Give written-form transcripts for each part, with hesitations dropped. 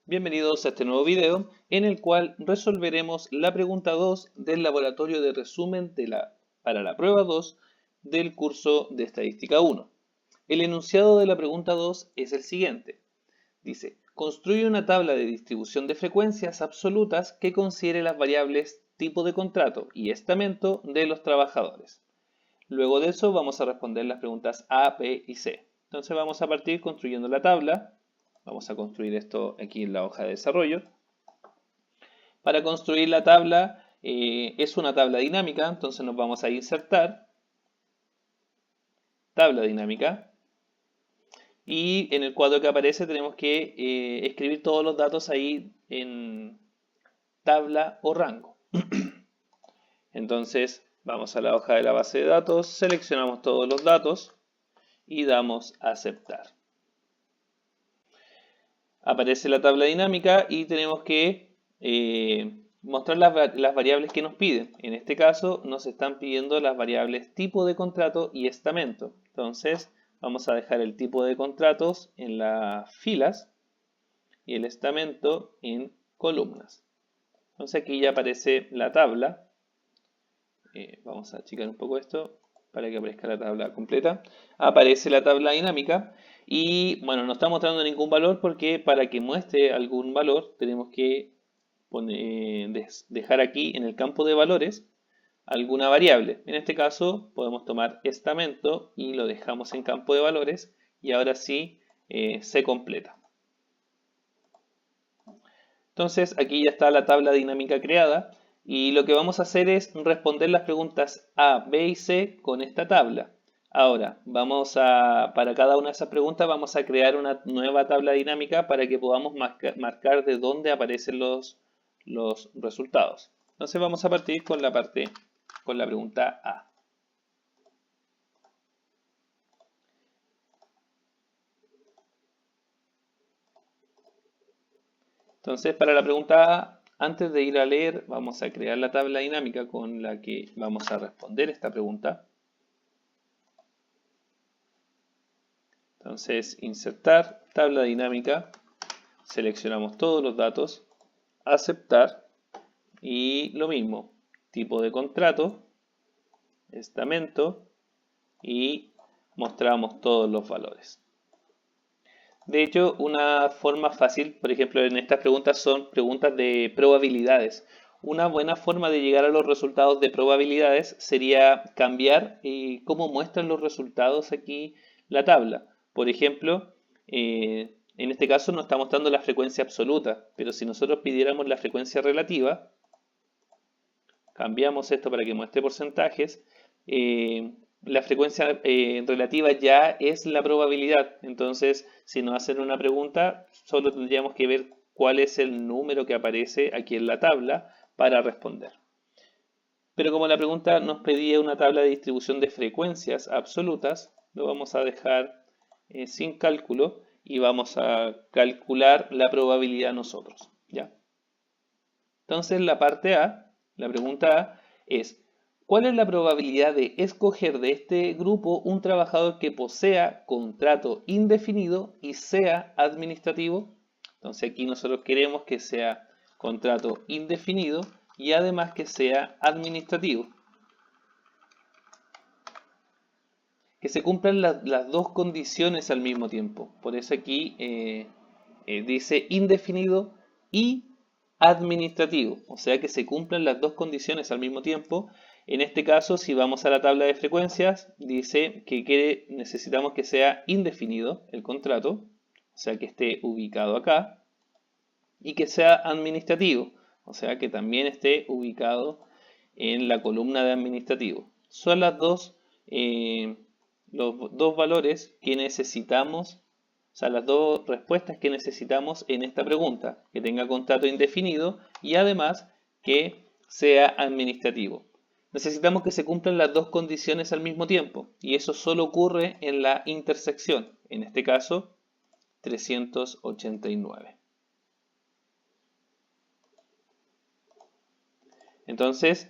Bienvenidos a este nuevo video en el cual resolveremos la pregunta 2 del laboratorio de resumen para la prueba 2 del curso de Estadística 1. El enunciado de la pregunta 2 es el siguiente. Dice, construye una tabla de distribución de frecuencias absolutas que considere las variables tipo de contrato y estamento de los trabajadores. Luego de eso vamos a responder las preguntas A, B y C. Entonces vamos a partir construyendo la tabla. Vamos a construir esto aquí en la hoja de desarrollo. Para construir la tabla es una tabla dinámica, entonces nos vamos a insertar, tabla dinámica, y en el cuadro que aparece tenemos que escribir todos los datos ahí en tabla o rango. Entonces vamos a la hoja de la base de datos, seleccionamos todos los datos y damos a aceptar. Aparece la tabla dinámica y tenemos que mostrar las variables que nos piden. En este caso nos están pidiendo las variables tipo de contrato y estamento. Entonces vamos a dejar el tipo de contratos en las filas y el estamento en columnas. Entonces aquí ya aparece la tabla. Vamos a achicar un poco esto para que aparezca la tabla completa. Aparece la tabla dinámica y bueno, no está mostrando ningún valor porque para que muestre algún valor tenemos que dejar aquí en el campo de valores alguna variable. En este caso podemos tomar estamento y lo dejamos en campo de valores y ahora sí se completa. Entonces aquí ya está la tabla dinámica creada. Y lo que vamos a hacer es responder las preguntas A, B y C con esta tabla. Ahora, para cada una de esas preguntas vamos a crear una nueva tabla dinámica para que podamos marcar de dónde aparecen los resultados. Entonces vamos a partir con la pregunta A. Entonces, para la pregunta A, antes de ir a leer, vamos a crear la tabla dinámica con la que vamos a responder esta pregunta. Entonces, insertar, tabla dinámica, seleccionamos todos los datos, aceptar y lo mismo, tipo de contrato, estamento y mostramos todos los valores. De hecho, una forma fácil, por ejemplo, en estas preguntas son preguntas de probabilidades. Una buena forma de llegar a los resultados de probabilidades sería cambiar cómo muestran los resultados aquí la tabla. Por ejemplo, en este caso nos está mostrando la frecuencia absoluta, pero si nosotros pidiéramos la frecuencia relativa, cambiamos esto para que muestre porcentajes, la frecuencia relativa ya es la probabilidad. Entonces, si nos hacen una pregunta, solo tendríamos que ver cuál es el número que aparece aquí en la tabla para responder. Pero como la pregunta nos pedía una tabla de distribución de frecuencias absolutas, lo vamos a dejar sin cálculo y vamos a calcular la probabilidad nosotros, ¿ya? Entonces la parte A, la pregunta A es, ¿cuál es la probabilidad de escoger de este grupo un trabajador que posea contrato indefinido y sea administrativo? Entonces aquí nosotros queremos que sea contrato indefinido y además que sea administrativo. Que se cumplan las dos condiciones al mismo tiempo. Por eso aquí dice indefinido y administrativo. O sea que se cumplan las dos condiciones al mismo tiempo. En este caso, si vamos a la tabla de frecuencias, dice que necesitamos que sea indefinido el contrato. O sea que esté ubicado acá. Y que sea administrativo. O sea que también esté ubicado en la columna de administrativo. Son los dos valores que necesitamos, o sea, las dos respuestas que necesitamos en esta pregunta, que tenga contrato indefinido y además que sea administrativo. Necesitamos que se cumplan las dos condiciones al mismo tiempo y eso solo ocurre en la intersección, en este caso 389. Entonces,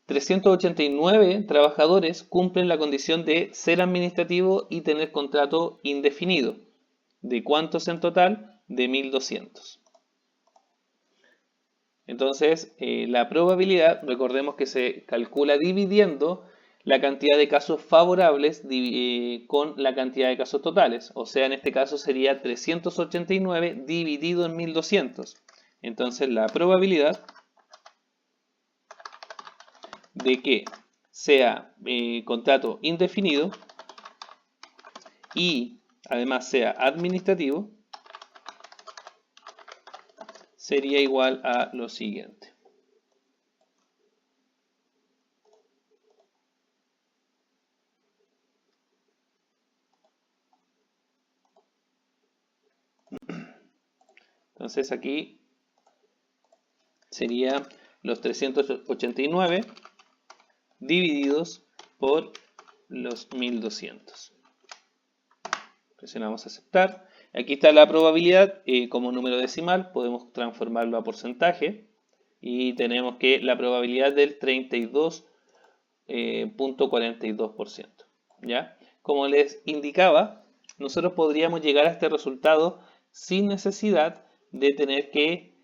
389 trabajadores cumplen la condición de ser administrativo y tener contrato indefinido. ¿De cuántos en total? De 1200. Entonces, la probabilidad, recordemos que se calcula dividiendo la cantidad de casos favorables con la cantidad de casos totales. O sea, en este caso sería 389 dividido en 1200. Entonces, la probabilidad de que sea contrato indefinido y además sea administrativo sería igual a lo siguiente. Entonces aquí sería los 389 divididos por los 1200. Presionamos aceptar. Aquí está la probabilidad como número decimal, podemos transformarlo a porcentaje y tenemos que la probabilidad del 32.42%. ¿Ya? Como les indicaba, nosotros podríamos llegar a este resultado sin necesidad de tener que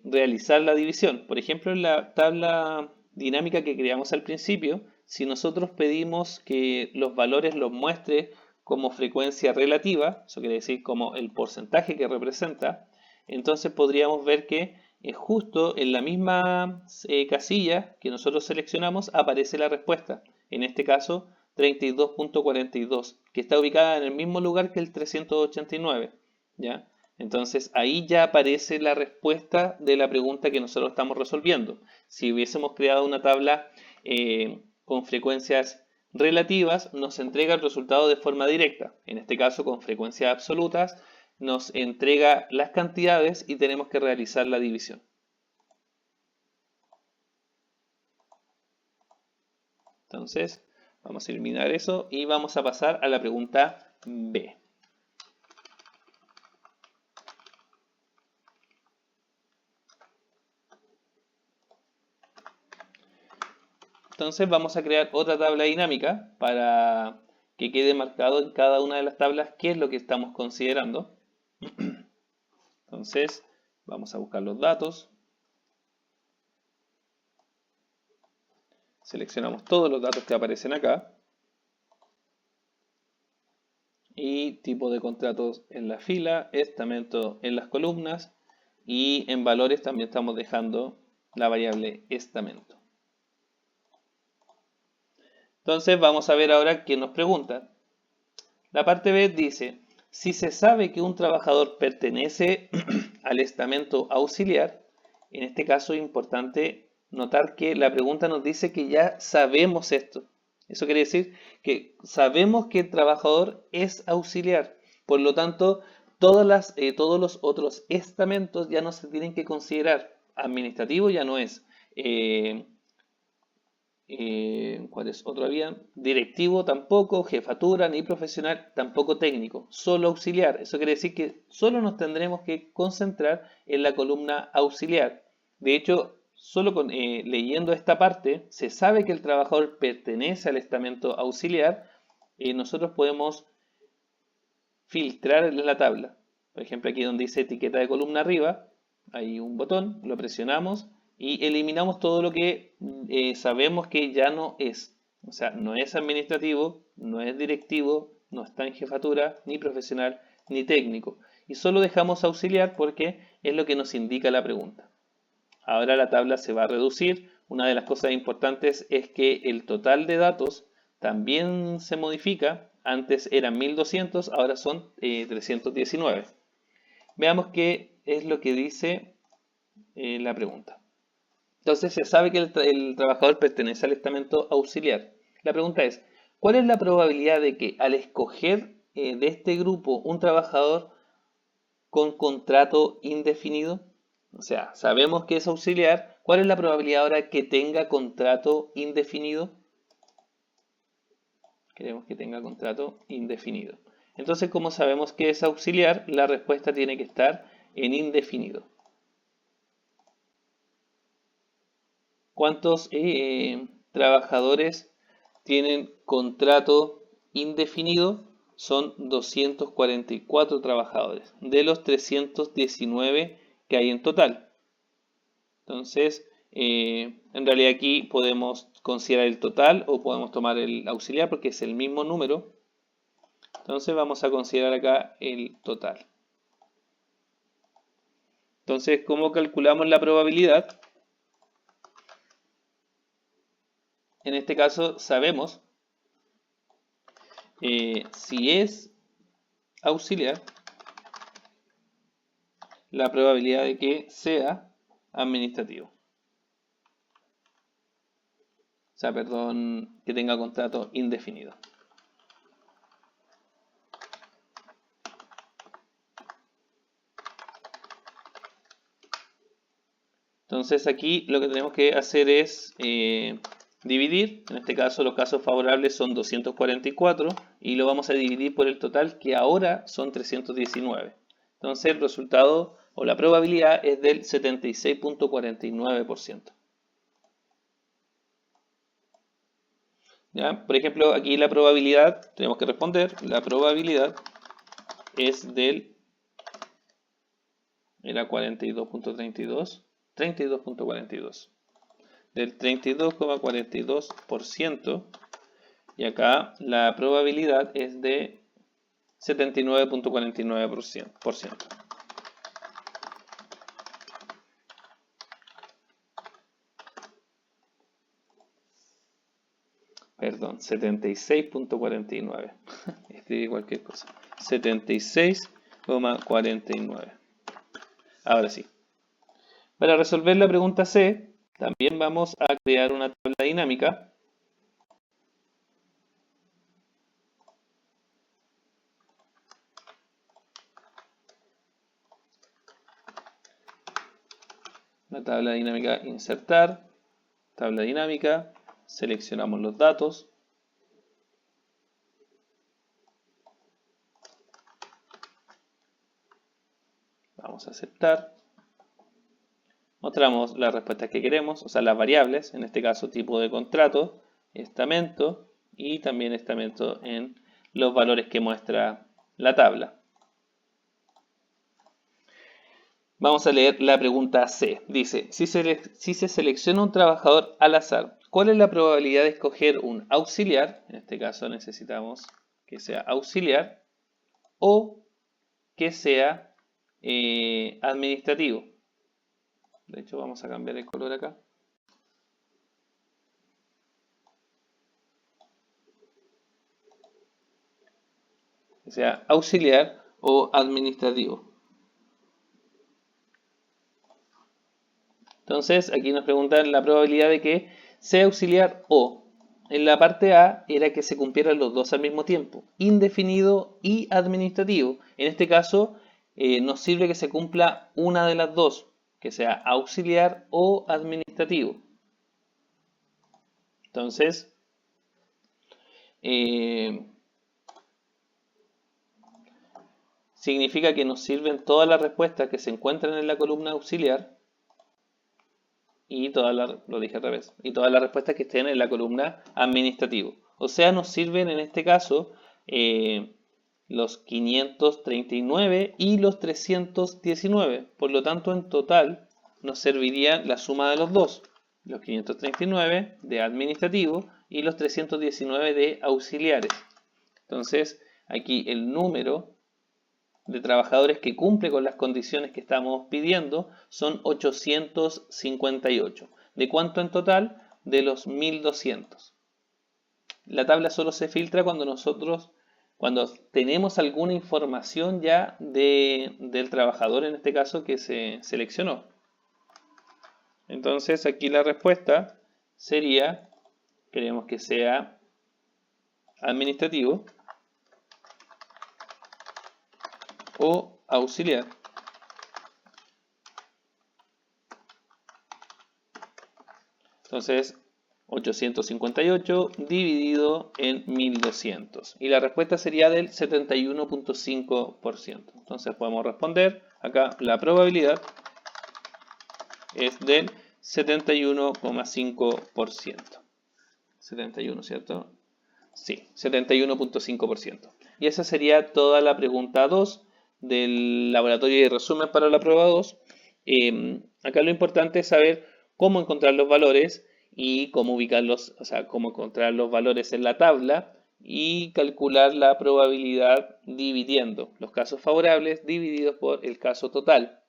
realizar la división. Por ejemplo, en la tabla dinámica que creamos al principio, si nosotros pedimos que los valores los muestre como frecuencia relativa, eso quiere decir como el porcentaje que representa, entonces podríamos ver que justo en la misma casilla que nosotros seleccionamos aparece la respuesta. En este caso, 32.42, que está ubicada en el mismo lugar que el 389. ¿Ya? Entonces ahí ya aparece la respuesta de la pregunta que nosotros estamos resolviendo. Si hubiésemos creado una tabla con frecuencias relativas, nos entrega el resultado de forma directa. En este caso, con frecuencias absolutas, nos entrega las cantidades y tenemos que realizar la división. Entonces, vamos a eliminar eso y vamos a pasar a la pregunta B. Entonces vamos a crear otra tabla dinámica para que quede marcado en cada una de las tablas qué es lo que estamos considerando. Entonces vamos a buscar los datos. Seleccionamos todos los datos que aparecen acá. Y tipo de contratos en la fila, estamento en las columnas y en valores también estamos dejando la variable estamento. Entonces vamos a ver ahora qué nos pregunta. La parte B dice, si se sabe que un trabajador pertenece al estamento auxiliar, en este caso es importante notar que la pregunta nos dice que ya sabemos esto. Eso quiere decir que sabemos que el trabajador es auxiliar. Por lo tanto, todos los otros estamentos ya no se tienen que considerar. Administrativo ya no es. ¿Cuál es otro había? Directivo tampoco, jefatura ni profesional, tampoco técnico, solo auxiliar. Eso quiere decir que solo nos tendremos que concentrar en la columna auxiliar. De hecho, solo leyendo esta parte, se sabe que el trabajador pertenece al estamento auxiliar y nosotros podemos filtrar en la tabla. Por ejemplo, aquí donde dice etiqueta de columna arriba, hay un botón, lo presionamos y eliminamos todo lo que sabemos que ya no es. O sea, no es administrativo, no es directivo, no está en jefatura, ni profesional, ni técnico. Y solo dejamos auxiliar porque es lo que nos indica la pregunta. Ahora la tabla se va a reducir. Una de las cosas importantes es que el total de datos también se modifica. Antes eran 1200, ahora son 319. Veamos qué es lo que dice la pregunta. Entonces se sabe que el trabajador pertenece al estamento auxiliar. La pregunta es, ¿cuál es la probabilidad de que al escoger de este grupo un trabajador con contrato indefinido? O sea, sabemos que es auxiliar. ¿Cuál es la probabilidad ahora que tenga contrato indefinido? Queremos que tenga contrato indefinido. Entonces, como sabemos que es auxiliar, la respuesta tiene que estar en indefinido. ¿Cuántos trabajadores tienen contrato indefinido? Son 244 trabajadores, de los 319 que hay en total. Entonces, en realidad aquí podemos considerar el total o podemos tomar el auxiliar porque es el mismo número. Entonces vamos a considerar acá el total. Entonces, ¿cómo calculamos la probabilidad? En este caso sabemos si es auxiliar, la probabilidad de que sea administrativo. O sea, perdón, que tenga contrato indefinido. Entonces aquí lo que tenemos que hacer es dividir. En este caso los casos favorables son 244 y lo vamos a dividir por el total que ahora son 319. Entonces el resultado o la probabilidad es del 76.49%. ¿Ya? Por ejemplo, aquí la probabilidad, tenemos que responder, la probabilidad es del, era 42.32, 32.42, del 32,42%, y acá la probabilidad es de 79.49%. Perdón, 76.49. Escribí cualquier cosa. 76,49. Ahora sí. Para resolver la pregunta C, también vamos a crear una tabla dinámica. La tabla dinámica insertar, tabla dinámica, seleccionamos los datos. Vamos a aceptar. Mostramos las respuestas que queremos, o sea, las variables, en este caso tipo de contrato, estamento y también estamento en los valores que muestra la tabla. Vamos a leer la pregunta C. Dice, si se selecciona un trabajador al azar, ¿cuál es la probabilidad de escoger un auxiliar? En este caso necesitamos que sea auxiliar o que sea administrativo. De hecho, vamos a cambiar el color acá. Que sea auxiliar o administrativo. Entonces, aquí nos preguntan la probabilidad de que sea auxiliar o. En la parte A era que se cumplieran los dos al mismo tiempo, indefinido y administrativo. En este caso, nos sirve que se cumpla una de las dos, que sea auxiliar o administrativo. Entonces, significa que nos sirven todas las respuestas que se encuentran en la columna auxiliar y todas las, lo dije al revés, y todas las respuestas que estén en la columna administrativo. O sea, nos sirven en este caso los 539 y los 319. Por lo tanto, en total nos serviría la suma de los dos. Los 539 de administrativo y los 319 de auxiliares. Entonces, aquí el número de trabajadores que cumple con las condiciones que estamos pidiendo son 858. ¿De cuánto en total? De los 1200. La tabla solo se filtra cuando tenemos alguna información ya del trabajador, en este caso, que se seleccionó. Entonces aquí la respuesta sería, queremos que sea administrativo o auxiliar. Entonces, 858 dividido en 1200. Y la respuesta sería del 71.5%. Entonces podemos responder, acá la probabilidad es del 71,5%. 71, ¿cierto? Sí, 71.5%. Y esa sería toda la pregunta 2 del laboratorio de resumen para la prueba 2. Acá lo importante es saber cómo encontrar los valores y cómo ubicarlos, o sea, cómo encontrar los valores en la tabla y calcular la probabilidad dividiendo los casos favorables divididos por el caso total.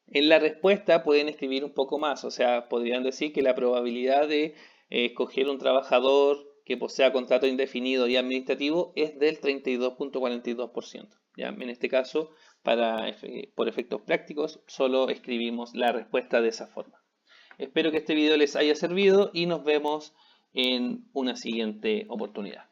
En la respuesta pueden escribir un poco más, o sea, podrían decir que la probabilidad de escoger un trabajador que posea contrato indefinido y administrativo es del 32.42%. ¿Ya? En este caso, por efectos prácticos, solo escribimos la respuesta de esa forma. Espero que este video les haya servido y nos vemos en una siguiente oportunidad.